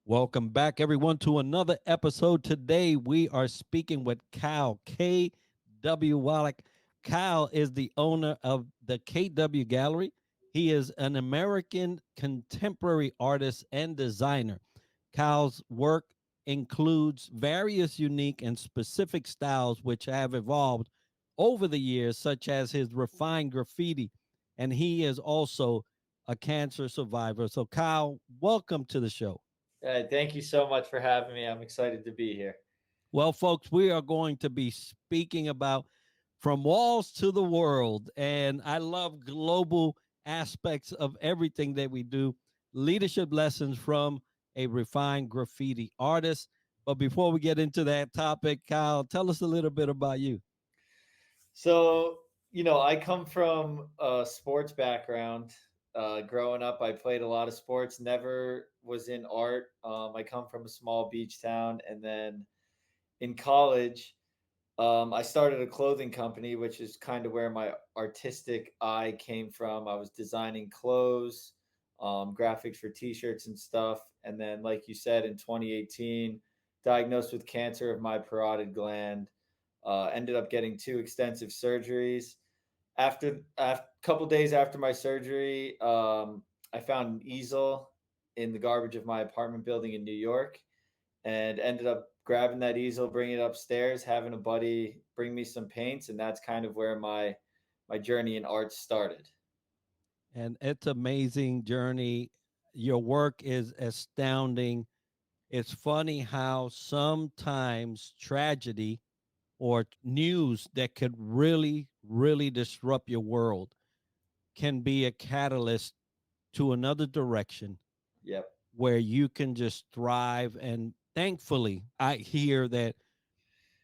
Welcome back, everyone, to another episode. Today, we are speaking with Kyle, K.W. Wallack. Kyle is the owner of the K.W. Gallery. He is an American contemporary artist and designer. Kyle's work includes various unique and specific styles which have evolved over the years, such as his refined graffiti. And he is also a cancer survivor. So, Kyle, welcome to the show. Thank you so much for having me. I'm excited to be here. Well, folks, we are going to be speaking about from walls to the world. And I love global aspects of everything that we do. Leadership lessons from a refined graffiti artist. But before we get into that topic, Kyle, tell us a little bit about you. So, I come from a sports background. Growing up, I played a lot of sports, never was in art. I come from a small beach town. And then in college, I started a clothing company, which is kind of where my artistic eye came from. I was designing clothes, graphics for t-shirts and stuff. And then, like you said, in 2018, diagnosed with cancer of my parotid gland. Ended up getting two extensive surgeries. After a couple days after my surgery, I found an easel in the garbage of my apartment building in New York, and ended up grabbing that easel, bringing it upstairs, having a buddy bring me some paints, and that's kind of where my journey in art started. And it's amazing journey. Your work is astounding. It's funny how sometimes tragedy or news that could really, really disrupt your world can be a catalyst to another direction Yep. where you can just thrive. And thankfully, I hear that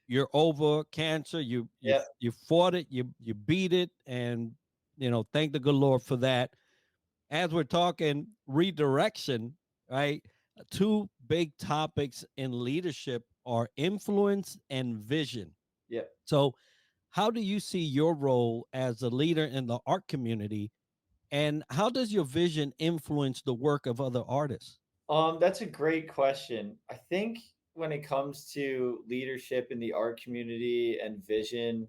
you're over cancer. Yep. You fought it. You beat it, and thank the good Lord for that. As we're talking redirection, right? Two big topics in leadership are influence and vision. Yep. So, how do you see your role as a leader in the art community? And how does your vision influence the work of other artists? That's a great question. I think when it comes to leadership in the art community and vision,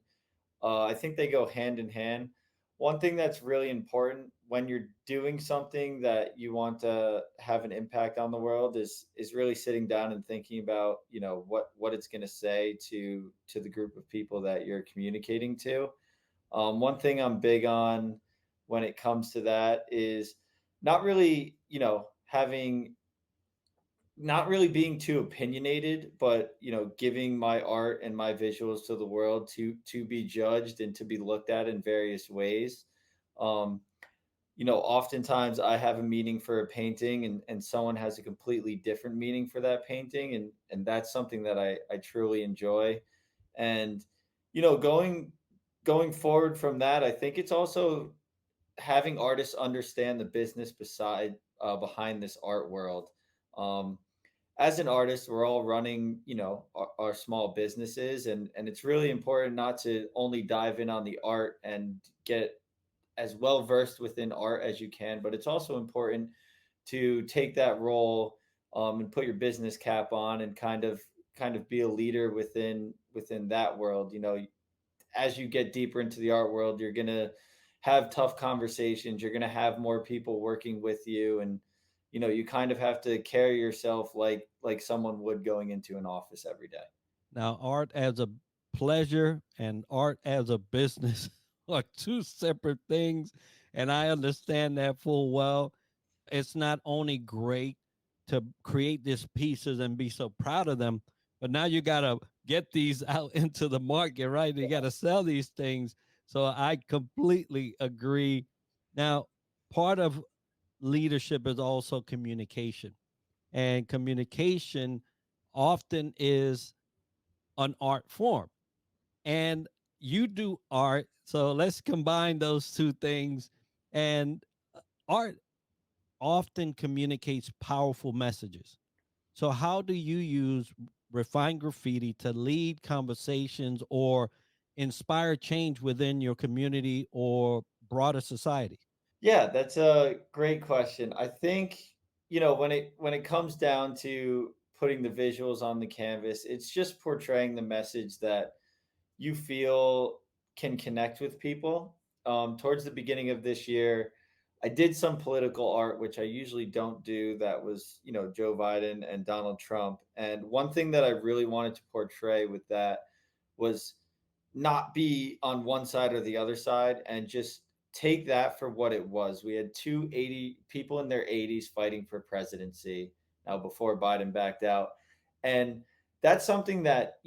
I think they go hand in hand. One thing that's really important when you're doing something that you want to have an impact on the world is really sitting down and thinking about what it's going to say to the group of people that you're communicating to. One thing I'm big on when it comes to that is not really having not really being too opinionated, but giving my art and my visuals to the world to be judged and to be looked at in various ways. um Oftentimes I have a meaning for a painting, and someone has a completely different meaning for that painting, and that's something that I truly enjoy. And going forward from that, I think it's also having artists understand the business behind this art world. um as an artist, we're all running, our small businesses, and it's really important not to only dive in on the art and get as well versed within art as you can, but it's also important to take that role, and put your business cap on and kind of be a leader within that world. As you get deeper into the art world, you're gonna have tough conversations. You're gonna have more people working with you, and you kind of have to carry yourself like someone would going into an office every day. Now, art as a pleasure and art as a business are two separate things. And I understand that full well. It's not only great to create these pieces and be so proud of them, but now you got to get these out into the market, right? You got to sell these things. So I completely agree. Now, part of leadership is also communication, and communication often is an art form. And you do art. So let's combine those two things. And art often communicates powerful messages. So, how do you use refined graffiti to lead conversations or inspire change within your community or broader society? Yeah, that's a great question. I think when it comes down to putting the visuals on the canvas, it's just portraying the message that you feel can connect with people. Towards the beginning of this year, I did some political art, which I usually don't do. That was, Joe Biden and Donald Trump. And one thing that I really wanted to portray with that was not be on one side or the other side and just take that for what it was. We had 280 people in their 80s fighting for presidency now before Biden backed out. And that's something that,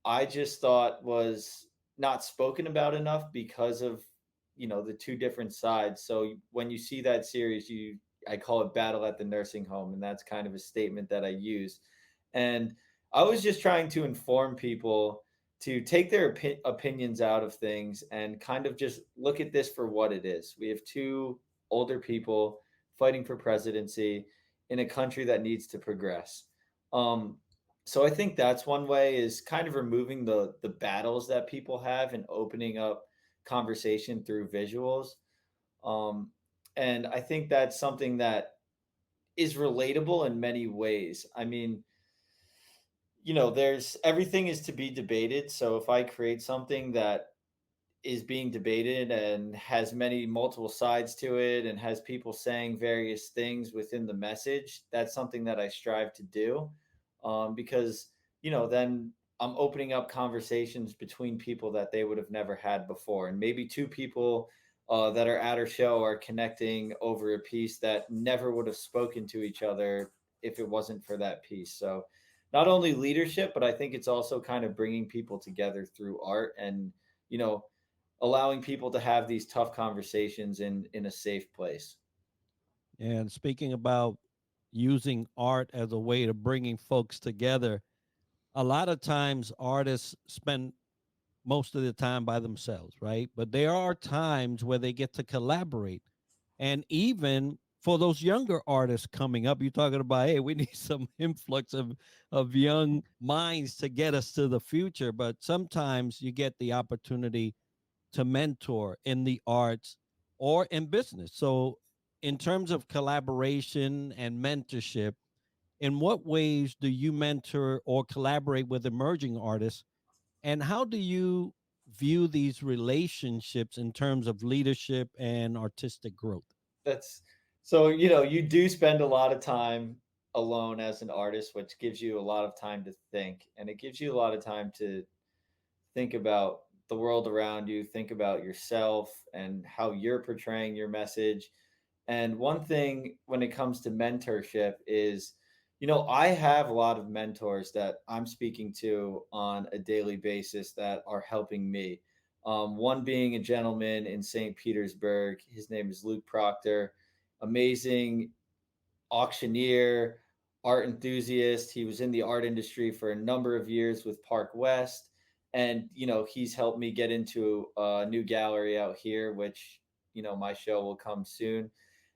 I just thought was not spoken about enough because of, the two different sides. So when you see that series, I call it Battle at the Nursing Home, and that's kind of a statement that I use. And I was just trying to inform people to take their opinions out of things and kind of just look at this for what it is. We have two older people fighting for presidency in a country that needs to progress. Um, so I think that's one way, is kind of removing the battles that people have and opening up conversation through visuals. Um, and I think that's something that is relatable in many ways. I mean, there's everything is to be debated. So if I create something that is being debated and has many multiple sides to it and has people saying various things within the message, that's something that I strive to do, because then I'm opening up conversations between people that they would have never had before, and maybe two people that are at our show are connecting over a piece that never would have spoken to each other if it wasn't for that piece. So not only leadership, but I think it's also kind of bringing people together through art, and you know allowing people to have these tough conversations in a safe place. And speaking about using art as a way to bringing folks together, a lot of times artists spend most of the time by themselves, right? But there are times where they get to collaborate. And even for those younger artists coming up, you're talking about, hey, we need some influx of young minds to get us to the future. But sometimes you get the opportunity to mentor in the arts or in business. So, in terms of collaboration and mentorship, in what ways do you mentor or collaborate with emerging artists? And how do you view these relationships in terms of leadership and artistic growth? That's so you do spend a lot of time alone as an artist, which gives you a lot of time to think, and it gives you a lot of time to think about the world around you, think about yourself and how you're portraying your message. And one thing when it comes to mentorship is, I have a lot of mentors that I'm speaking to on a daily basis that are helping me. One being a gentleman in St. Petersburg. His name is Luke Proctor. Amazing auctioneer, art enthusiast. He was in the art industry for a number of years with Park West. And, he's helped me get into a new gallery out here, which, my show will come soon.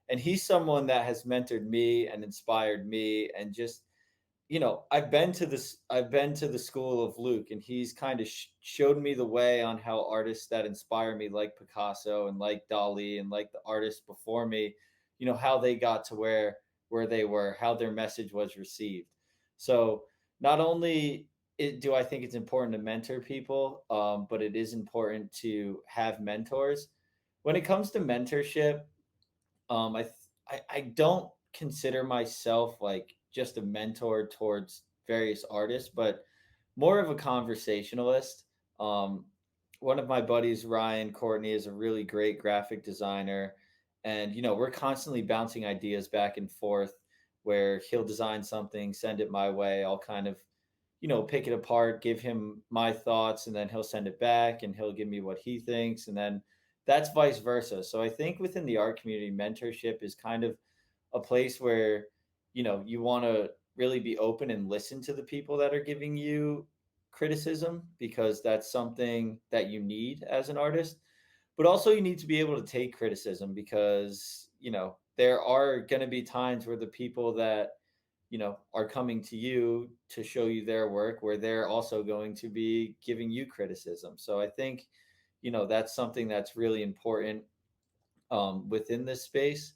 And he's someone that has mentored me and inspired me, and just, I've been to the school of Luke, and he's kind of showed me the way on how artists that inspire me, like Picasso and like Dali and like the artists before me, how they got to where they were, how their message was received. So not only do I think it's important to mentor people, but it is important to have mentors. When it comes to mentorship, I don't consider myself like just a mentor towards various artists, but more of a conversationalist. Um, One of my buddies, Ryan Courtney, is a really great graphic designer, and we're constantly bouncing ideas back and forth. Where he'll design something, send it my way, I'll kind of pick it apart, give him my thoughts, and then he'll send it back and he'll give me what he thinks. And then that's vice versa. So I think within the art community, mentorship is kind of a place where, you want to really be open and listen to the people that are giving you criticism, because that's something that you need as an artist. But also, you need to be able to take criticism, because, there are going to be times where the people that are coming to you to show you their work, where they're also going to be giving you criticism. So I think, that's something that's really important within this space.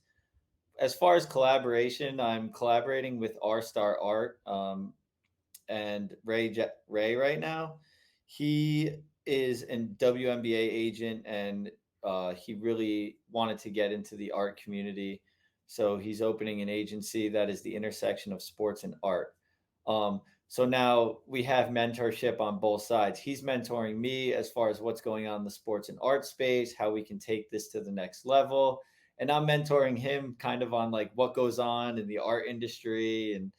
as far as collaboration, I'm collaborating with R Star Art, and Ray right now. He is an WNBA agent, and he really wanted to get into the art community. So he's opening an agency that is the intersection of sports and art. So now we have mentorship on both sides. He's mentoring me as far as what's going on in the sports and art space, how we can take this to the next level. And I'm mentoring him kind of on like what goes on in the art industry, and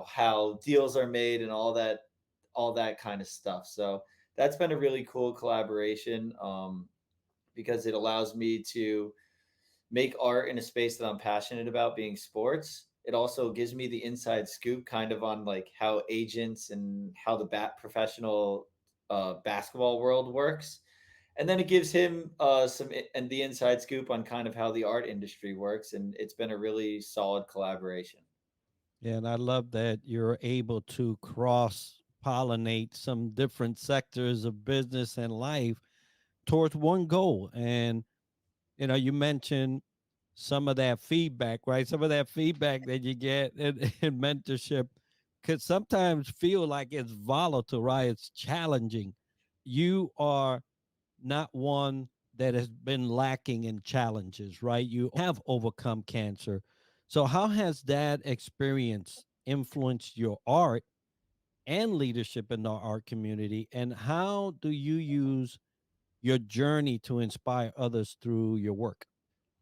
how deals are made and all that kind of stuff. So that's been a really cool collaboration, because it allows me to make art in a space that I'm passionate about, being sports. It also gives me the inside scoop kind of on like how agents and how the professional basketball world works. And then it gives him and the inside scoop on kind of how the art industry works. And it's been a really solid collaboration. And I love that you're able to cross pollinate some different sectors of business and life towards one goal. And, you mentioned some of that feedback, right? Some of that feedback that you get in mentorship could sometimes feel like it's volatile, right? It's challenging. You are not one that has been lacking in challenges, right? You have overcome cancer. So, how has that experience influenced your art and leadership in the art community? And how do you use your journey to inspire others through your work?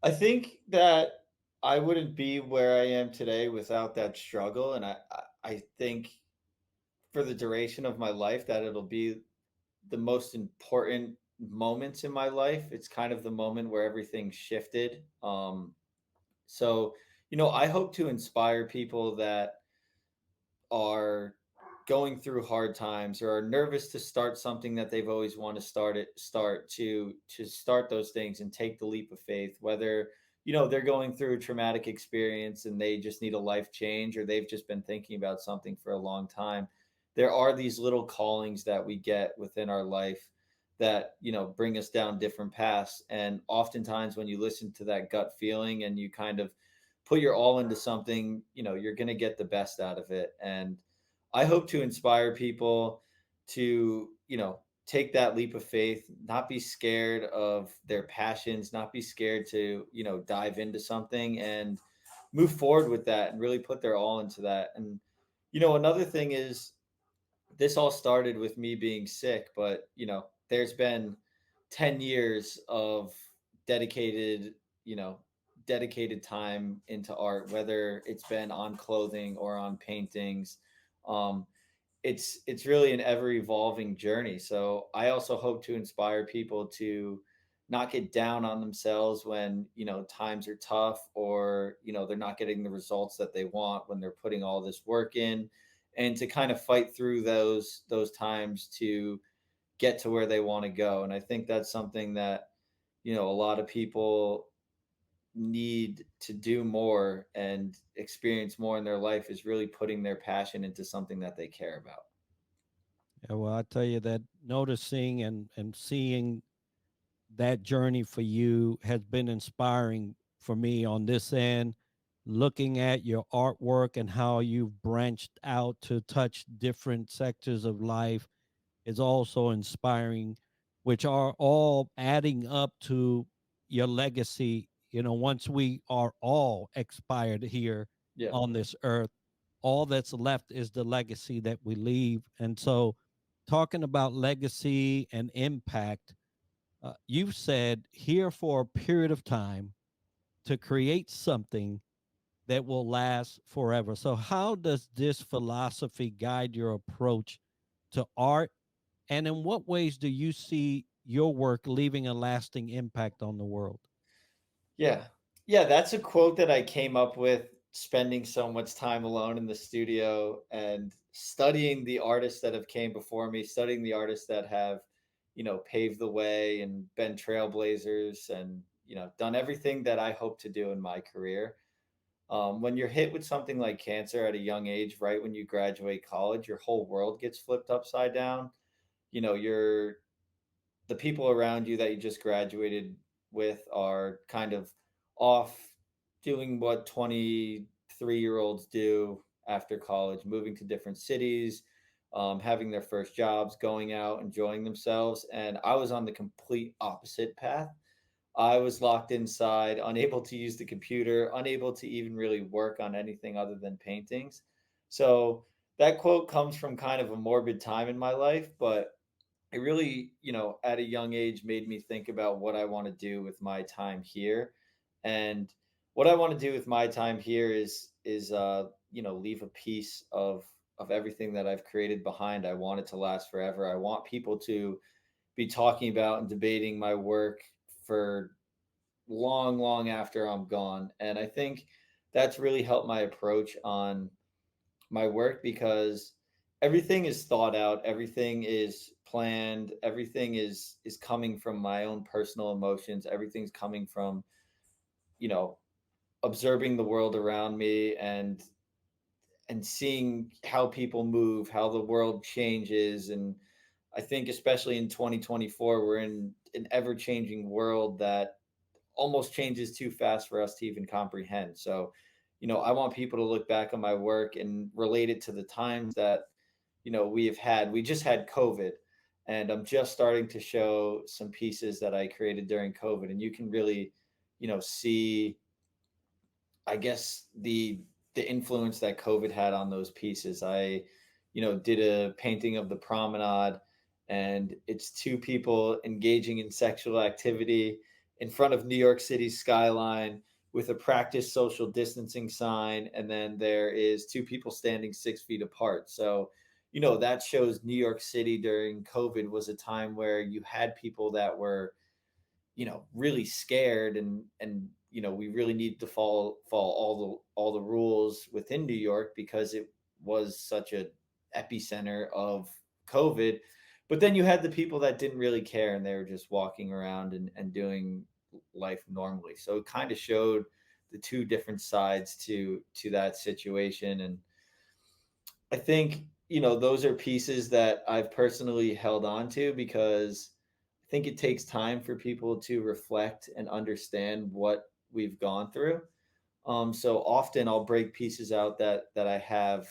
I think that I wouldn't be where I am today without that struggle. And I think for the duration of my life that it'll be the most important moments in my life. It's kind of the moment where everything shifted. So, I hope to inspire people that are going through hard times or are nervous to start something that they've always wanted to start those things and take the leap of faith, whether they're going through a traumatic experience and they just need a life change, or they've just been thinking about something for a long time. There are these little callings that we get within our life that bring us down different paths, and oftentimes when you listen to that gut feeling and you kind of put your all into something, you're going to get the best out of it. And I hope to inspire people to, take that leap of faith, not be scared of their passions, not be scared to, dive into something and move forward with that and really put their all into that. And, another thing is, this all started with me being sick, but there's been 10 years of dedicated, you know, dedicated time into art, whether it's been on clothing or on paintings. Um, it's really an ever evolving journey. So I also hope to inspire people to not get down on themselves when times are tough, or they're not getting the results that they want when they're putting all this work in, and to kind of fight through those times to get to where they want to go. And I think that's something that a lot of people need to do more and experience more in their life, is really putting their passion into something that they care about. Yeah, well, I tell you that noticing and seeing that journey for you has been inspiring for me on this end. Looking at your artwork and how you've branched out to touch different sectors of life is also inspiring, which are all adding up to your legacy. Once we are all expired here Yeah. on this earth, all that's left is the legacy that we leave. And so, talking about legacy and impact, you've said here for a period of time to create something that will last forever. So, how does this philosophy guide your approach to art? And in what ways do you see your work leaving a lasting impact on the world? Yeah. Yeah, that's a quote that I came up with spending so much time alone in the studio and studying the artists that have came before me, studying the artists that have, paved the way and been trailblazers and, done everything that I hope to do in my career. When you're hit with something like cancer at a young age, right when you graduate college, your whole world gets flipped upside down. You're the people around you that you just graduated with are kind of off doing what 23-year-olds do after college, moving to different cities, having their first jobs, going out, enjoying themselves. And I was on the complete opposite path. I was locked inside, unable to use the computer, unable to even really work on anything other than paintings. So that quote comes from kind of a morbid time in my life, but it really, at a young age made me think about what I want to do with my time here. And what I want to do with my time here is leave a piece of everything that I've created behind. I want it to last forever. I want people to be talking about and debating my work for long, long after I'm gone. And I think that's really helped my approach on my work because everything is thought out, everything is planned, everything is coming from my own personal emotions, everything's coming from, you know, observing the world around me and seeing how people move, how the world changes. And I think especially in 2024 we're in an ever-changing world that almost changes too fast for us to even comprehend. So, I want people to look back on my work and relate it to the times that, we have had. We just had COVID, and I'm just starting to show some pieces that I created during COVID. And you can really, see, I guess, the influence that COVID had on those pieces. I, did a painting of the promenade, and it's two people engaging in sexual activity in front of New York City's skyline with a practice social distancing sign, and then there is two people standing 6 feet apart. So, that shows New York City during COVID was a time where you had people that were, really scared, and we really need to follow all the rules within New York because it was such a epicenter of COVID. But then you had the people that didn't really care, and they were just walking around and doing life normally. So it kind of showed the two different sides to that situation. And I think, those are pieces that I've personally held on to because I think it takes time for people to reflect and understand what we've gone through. So often I'll break pieces out that I have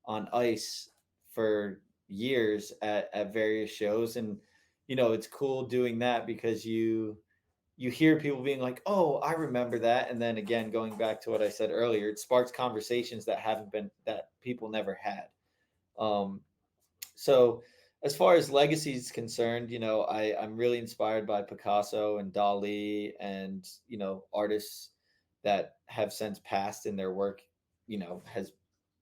on ice for years at various shows. And, it's cool doing that because you hear people being like, "Oh, I remember that," and then again, going back to what I said earlier, it sparks conversations that people never had. Um, so as far as legacy is concerned, I'm really inspired by Picasso and Dali and, artists that have since passed and their work, has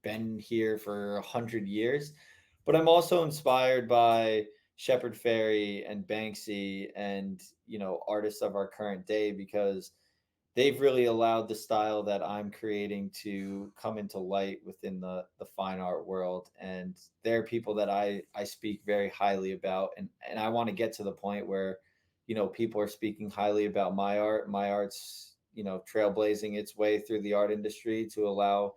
been here for 100 years. But I'm also inspired by Shepard Fairey and Banksy and, artists of our current day because they've really allowed the style that I'm creating to come into light within the fine art world. And they're people that I speak very highly about. And I want to get to the point where, people are speaking highly about my art. My art's, trailblazing its way through the art industry to allow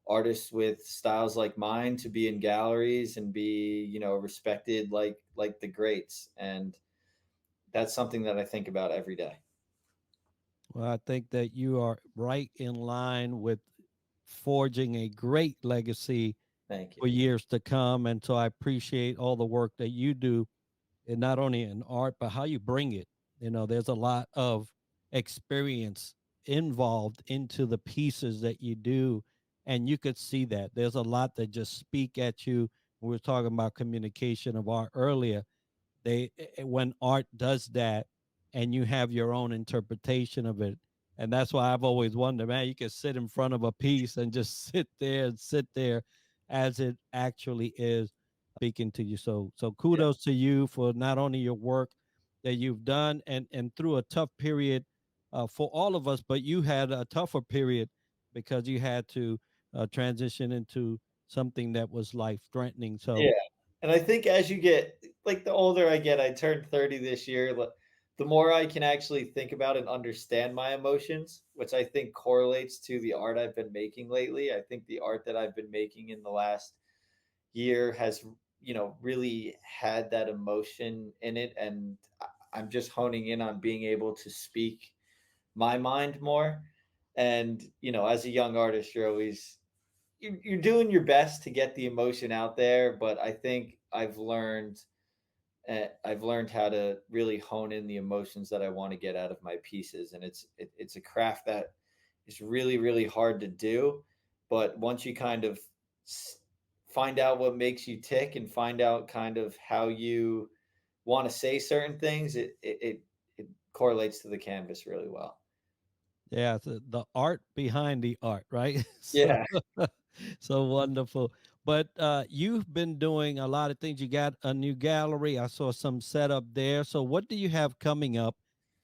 artists with styles like mine to be in galleries and be, respected like the greats. And that's something that I think about every day. Well, I think that you are right in line with forging a great legacy Thank you. for years to come. And so I appreciate all the work that you do, and not only in art, but how you bring it. There's a lot of experience involved into the pieces that you do. And you could see that there's a lot that just speak at you. We were talking about communication of art earlier. When art does that and you have your own interpretation of it, and that's why I've always wondered, man, you can sit in front of a piece and just sit there as it actually is speaking to you. So Yeah. kudos to you for not only your work that you've done and through a tough period for all of us, but you had a tougher period because you had to transition into something that was life threatening. So Yeah. And I think as you get like the older I get, I turned 30 this year, the more I can actually think about and understand my emotions, which I think correlates to the art I've been making lately. I think the art that I've been making in the last year has, really had that emotion in it. And I'm just honing in on being able to speak my mind more. And as a young artist, you're doing your best to get the emotion out there. But I think I've learned how to really hone in the emotions that I want to get out of my pieces, and it's a craft that is really really hard to do. But once you kind of find out what makes you tick and find out kind of how you want to say certain things, it correlates to the canvas really well. Yeah, the art behind the art, right? So Yeah. so wonderful. But you've been doing a lot of things. You got a new gallery. I saw some setup there. So what do you have coming up,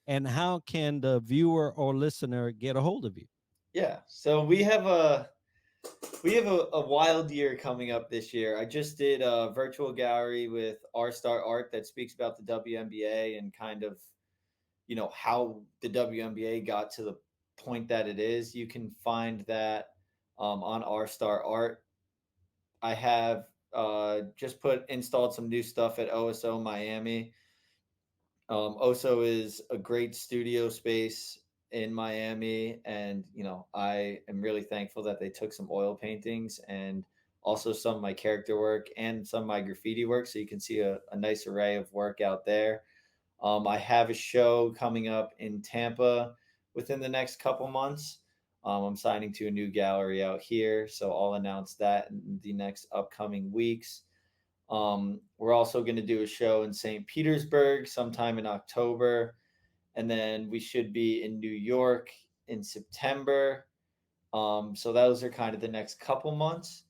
and how can the viewer or listener get a hold of you? Yeah. So we have a wild year coming up this year. I just did a virtual gallery with R Star Art that speaks about the WNBA and kind of how the WNBA got to the point that it is. You can find that on R Star Art. I have just installed some new stuff at OSO Miami. Oso is a great studio space in Miami, and I am really thankful that they took some oil paintings and also some of my character work and some of my graffiti work, so you can see a nice array of work out there. I have a show coming up in Tampa within the next couple months. I'm signing to a new gallery out here, so I'll announce that in the next upcoming weeks. We're also going to do a show in St. Petersburg sometime in October, and then we should be in New York in September. So those are kind of the next couple months.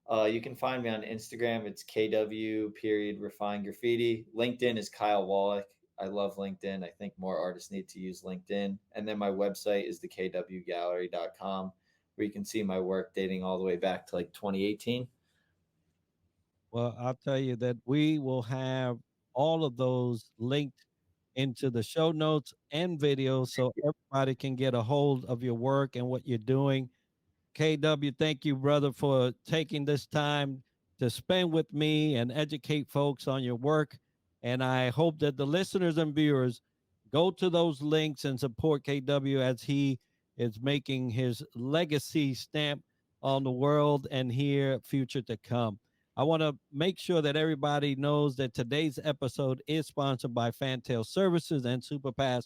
You can find me on Instagram. It's KW period Refined Graffiti. LinkedIn is Kyle Wallack. I love LinkedIn. I think more artists need to use LinkedIn. And then my website is thekwgallery.com, where you can see my work dating all the way back to like 2018. Well, I'll tell you that we will have all of those linked into the show notes and videos so everybody can get a hold of your work and what you're doing. KW, thank you, brother, for taking this time to spend with me and educate folks on your work. And I hope that the listeners and viewers go to those links and support KW as he is making his legacy stamp on the world and here future to come. I want to make sure that everybody knows that today's episode is sponsored by Fantail Services and Superpass,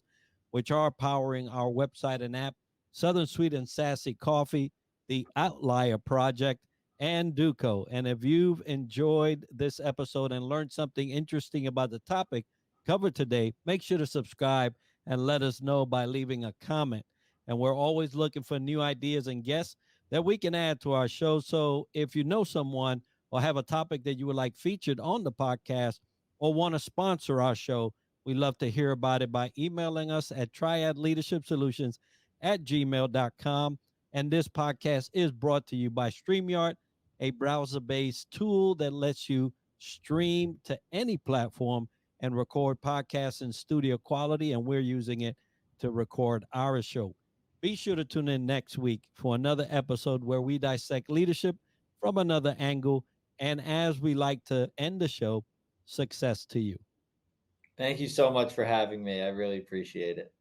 which are powering our website and app, Southern Sweet and Sassy Coffee, the Outlier Project, and Duco. And if you've enjoyed this episode and learned something interesting about the topic covered today, make sure to subscribe and let us know by leaving a comment. And we're always looking for new ideas and guests that we can add to our show. So if you know someone or have a topic that you would like featured on the podcast or want to sponsor our show, we love to hear about it by emailing us at triadleadershipsolutions@gmail.com. And this podcast is brought to you by StreamYard, a browser based tool that lets you stream to any platform and record podcasts in studio quality. And we're using it to record our show. Be sure to tune in next week for another episode where we dissect leadership from another angle. And as we like to end the show, success to you. Thank you so much for having me. I really appreciate it.